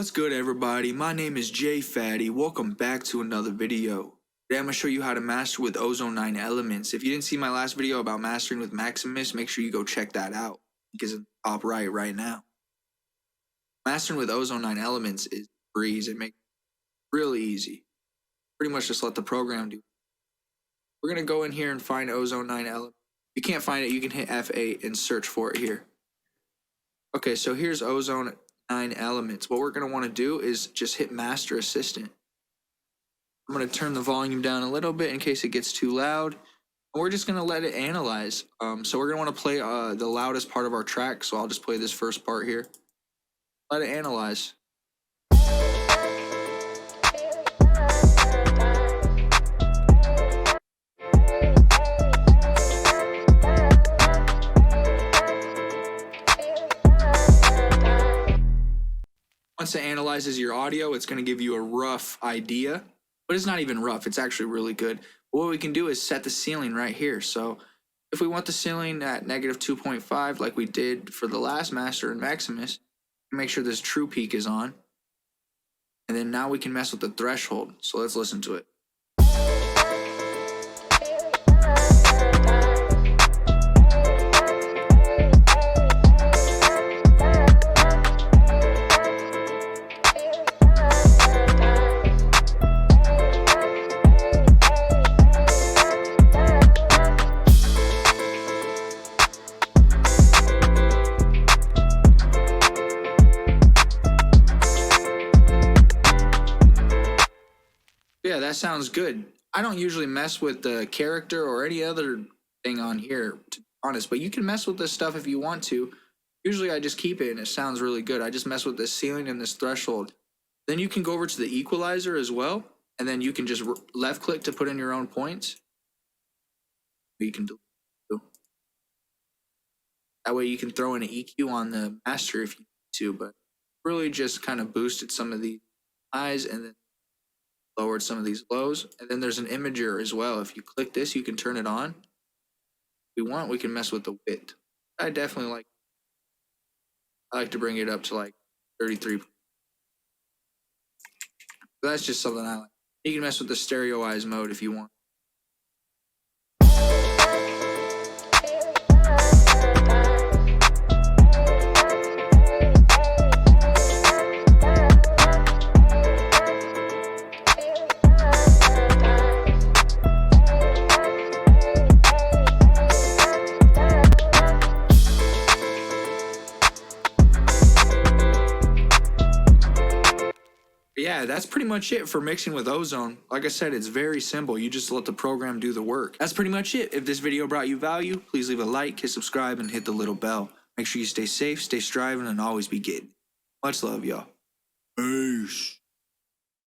What's good, everybody? My name is Jay Fatty. Welcome back to another video. Today I'm going to show you how to master with Ozone 9 elements. If you didn't see my last video about mastering with Maximus, make sure you go check that out. Because it's top right now. Mastering with Ozone 9 elements is a breeze. It makes it really easy. Pretty much just let the program do it. We're going to go in here and find Ozone 9 elements. If you can't find it, you can hit F8 and search for it here. Okay, so here's Ozone 9 elements. What we're going to want to do is just hit Master Assistant. I'm going to turn the volume down a little bit in case it gets too loud. And we're just going to let it analyze. So we're going to want to play the loudest part of our track. So I'll just play this first part here. Let it analyze. Once it analyzes your audio, it's going to give you a rough idea, but it's not even rough. It's actually really good. But what we can do is set the ceiling right here. So if we want the ceiling at -2.5, like we did for the last master in Maximus, make sure this true peak is on. And then now we can mess with the threshold. So let's listen to it. Yeah, that sounds good. I don't usually mess with the character or any other thing on here, to be honest, but you can mess with this stuff if you want to. Usually I just keep it and it sounds really good. I just mess with this ceiling and this threshold. Then you can go over to the equalizer as well, and then you can just left click to put in your own points. You can do that way you can throw in an EQ on the master if you need to, but really just kind of boosted some of the highs and then lowered some of these lows. And then there's an imager as well. If you click this, you can turn it on. If we want, we can mess with the width. I like to bring it up to like 33. That's just something I like. You can mess with the stereoize mode if you want. Yeah, that's pretty much it for mixing with Ozone. Like I said, it's very simple. You just let the program do the work. That's pretty much it. If this video brought you value, please leave a like, hit subscribe, and hit the little bell. Make sure you stay safe, stay striving, and always be getting. Much love, y'all. Peace.